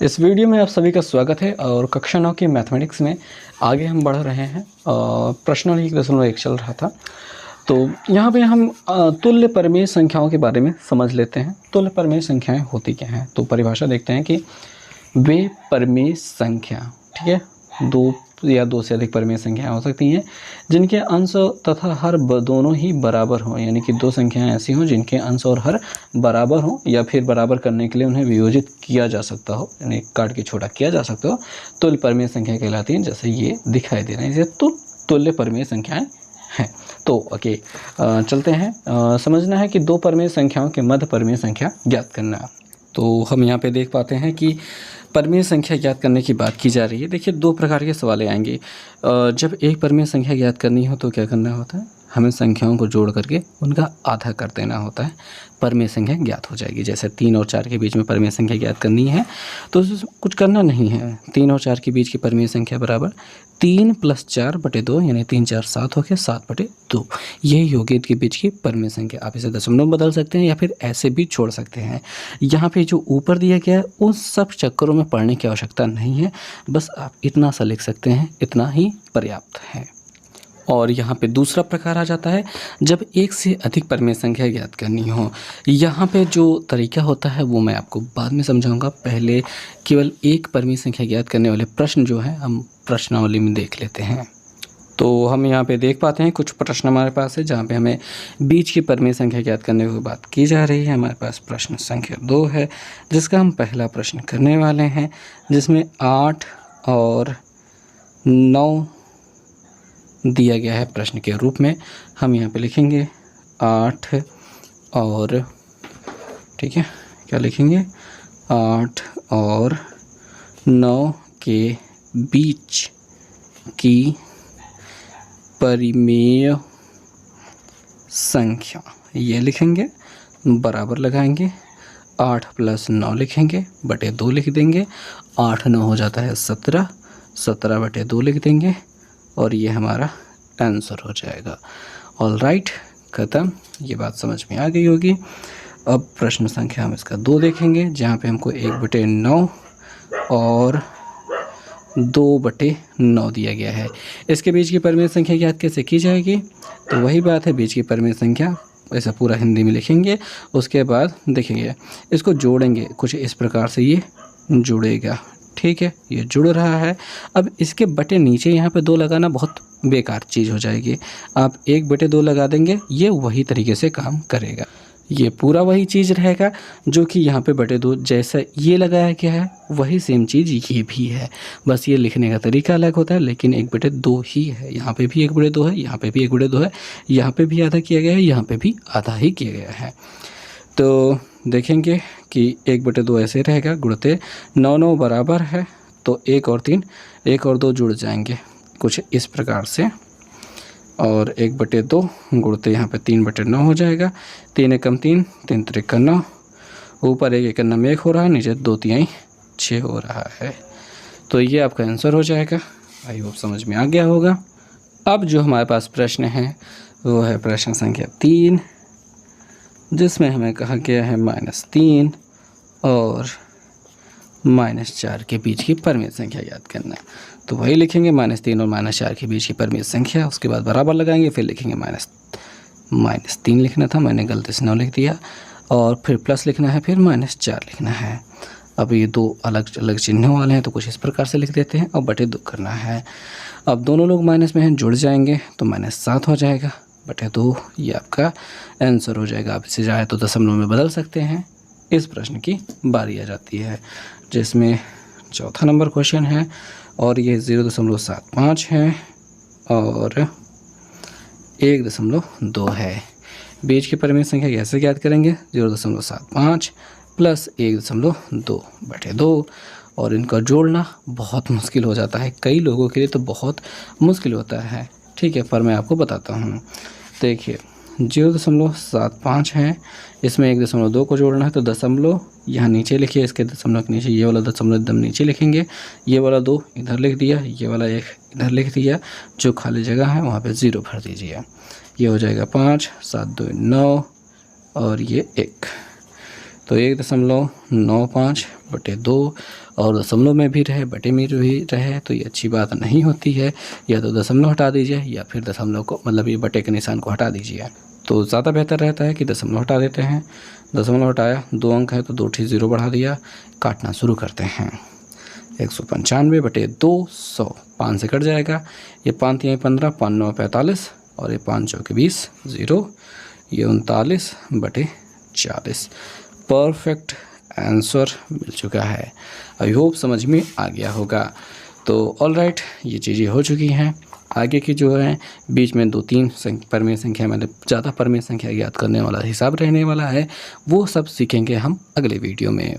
इस वीडियो में आप सभी का स्वागत है और कक्षा 9 की मैथमेटिक्स में आगे हम बढ़ रहे हैं। प्रश्न 1.1 चल रहा था, तो यहाँ पे हम तुल्य परिमेय संख्याओं के बारे में समझ लेते हैं। तुल्य परिमेय संख्याएं होती क्या हैं, तो परिभाषा देखते हैं कि वे परिमेय संख्या, ठीक है, दो या दो से अधिक परिमेय संख्याएं हो सकती हैं जिनके अंश तथा हर दोनों ही बराबर हों, यानी कि दो संख्याएं ऐसी हों जिनके अंश और हर बराबर हों, या फिर बराबर करने के लिए उन्हें वियोजित किया जा सकता हो, यानी काट के छोटा किया जा सकता हो, तुल्य परिमेय संख्या कहलाती हैं। जैसे ये दिखाई दे रहे हैं, ये तो तुल्य परिमेय संख्याएं हैं। तो ओके, चलते हैं। समझना है कि दो परिमेय संख्याओं के मध्य परिमेय संख्या ज्ञात करना। तो हम यहाँ पे देख पाते हैं कि परिमेय संख्या ज्ञात करने की बात की जा रही है। देखिए, दो प्रकार के सवाल आएंगे। जब एक परिमेय संख्या ज्ञात करनी हो तो क्या करना होता है, हमें संख्याओं को जोड़ करके उनका आधा कर देना होता है, परिमेय संख्या ज्ञात हो जाएगी। जैसे 3 और 4 के बीच में परिमेय संख्या ज्ञात करनी है तो कुछ करना नहीं है। 3 और 4 के बीच की परिमेय संख्या बराबर 3 + 4/2, यानी 3 4 7 हो गया, 7/2। यही होगी इनके बीच की परिमेय संख्या। आप इसे दशमलव बदल सकते हैं या फिर ऐसे भी छोड़ सकते हैं। यहाँ पे जो ऊपर दिया गया है उन सब चक्करों में पढ़ने की आवश्यकता नहीं है, बस आप इतना सा लिख सकते हैं, इतना ही पर्याप्त है। और यहाँ पे दूसरा प्रकार आ जाता है जब एक से अधिक परिमेय संख्या ज्ञात करनी हो। यहाँ पे जो तरीका होता है वो मैं आपको बाद में समझाऊंगा। पहले केवल एक परिमेय संख्या ज्ञात करने वाले प्रश्न जो है हम प्रश्नावली में देख लेते हैं। तो हम यहाँ पे देख पाते हैं कुछ प्रश्न हमारे पास है जहाँ पे हमें बीच की परिमेय संख्या ज्ञात करने की बात की जा रही है। हमारे पास प्रश्न संख्या 2 है जिसका हम पहला प्रश्न करने वाले हैं, जिसमें 8 और 9 दिया गया है प्रश्न के रूप में। हम यहाँ पे लिखेंगे 8 और, ठीक है, क्या लिखेंगे, 8 और 9 के बीच की परिमेय संख्या, ये लिखेंगे, बराबर लगाएंगे, 8 + 9 लिखेंगे, बटे 2 लिख देंगे, 8 9 हो जाता है 17, 17/2 लिख देंगे और ये हमारा आंसर हो जाएगा। ऑल राइट, ख़त्म। ये बात समझ में आ गई होगी। अब प्रश्न संख्या हम इसका 2 देखेंगे, जहाँ पे हमको 1/9 और 2/9 दिया गया है। इसके बीच की परिमेय संख्या ज्ञात कैसे की जाएगी, तो वही बात है, बीच की परिमेय संख्या ऐसा पूरा हिंदी में लिखेंगे। उसके बाद देखेंगे, इसको जोड़ेंगे कुछ इस प्रकार से, ये जुड़ेगा, ठीक है, ये जुड़ रहा है। अब इसके बटे नीचे यहाँ पे 2 लगाना बहुत बेकार चीज़ हो जाएगी। आप 1/2 लगा देंगे, ये वही तरीके से काम करेगा। ये पूरा वही चीज़ रहेगा जो कि यहाँ पे बटे 2 जैसा ये लगाया गया है, वही सेम चीज़ ये भी है, बस ये लिखने का तरीका अलग होता है, लेकिन 1/2 ही है। यहाँ पे भी 1/2 है, यहाँ पे भी 1/2 है, यहाँ पे भी आधा किया गया है, यहाँ पे भी आधा ही किया गया है। तो देखेंगे कि 1/2 ऐसे रहेगा, गुणते 9 9 बराबर है, तो 1 और 3, 1 और 2 जुड़ जाएंगे कुछ इस प्रकार से, और 1/2 गुणते यहाँ पे 3/9 हो जाएगा। 3 एकम 3, 3 त्रिक 9, ऊपर 1 एकम 1 हो रहा है, नीचे 2 तिहाई 6 हो रहा है। तो ये आपका आंसर हो जाएगा। आई होप समझ में आ गया होगा। अब जो हमारे पास प्रश्न है वो है प्रश्न संख्या 3, जिसमें हमें कहा गया है -3 और -4 के बीच की परिमेय संख्या याद करना। तो वही लिखेंगे, -3 और -4 के बीच की परिमेय संख्या, उसके बाद बराबर लगाएंगे, फिर लिखेंगे -3 लिखना था, मैंने गलती से 9 लिख दिया, और फिर प्लस लिखना है, फिर -4 लिखना है। अब ये 2 अलग अलग चिन्हों वाले हैं तो कुछ इस प्रकार से लिख देते हैं, और बटे 2 करना है। अब दोनों लोग माइनस में हैं, जुड़ जाएंगे तो -7 हो जाएगा, बटे 2, ये आपका आंसर हो जाएगा। आप इसे चाहे तो दशमलव में बदल सकते हैं। इस प्रश्न की बारी आ जाती है, जिसमें चौथा नंबर क्वेश्चन है, और ये 0.75 है और 1.2 है। बीच की परिमेय संख्या कैसे ज्ञात करेंगे, 0.75 + 1.2/2, और इनका जोड़ना बहुत मुश्किल हो जाता है, कई लोगों के लिए तो बहुत मुश्किल होता है, ठीक है, पर मैं आपको बताता हूँ। देखिए, 0.75 है, इसमें 1.2 को जोड़ना है, तो दशमलव यहाँ नीचे लिखिए, इसके दशमलव के नीचे ये वाला दशमलव एकदम नीचे लिखेंगे, ये वाला 2 इधर लिख दिया, ये वाला 1 इधर लिख दिया, जो खाली जगह है वहाँ पे 0 भर दीजिए। ये हो जाएगा 5, 7 2 9 और ये 1। तो 1.95 बटे 2 और दशमलव में भी रहे बटे में भी रहे तो ये अच्छी बात नहीं होती है। या तो दशमलव हटा दीजिए या फिर दशमलव को मतलब ये बटे के निशान को हटा दीजिए, तो ज़्यादा बेहतर रहता है कि दशमलव हटा देते हैं। दशमलव हटाया, 2 अंक है तो 2 0 बढ़ा दिया, काटना शुरू करते हैं। 195 बटे 200, 5 से कट जाएगा, ये 5 3 15, 5 9 45 और ये 5 चौके 20, 0, ये 39 बटे 40। परफेक्ट आंसर मिल चुका है। आई होप समझ में आ गया होगा। तो ऑल राइट, ये चीज़ें हो चुकी हैं। आगे की जो है बीच में 2-3 परमेय संख्या मतलब ज़्यादा परमेय संख्या याद करने वाला हिसाब रहने वाला है, वो सब सीखेंगे हम अगले वीडियो में।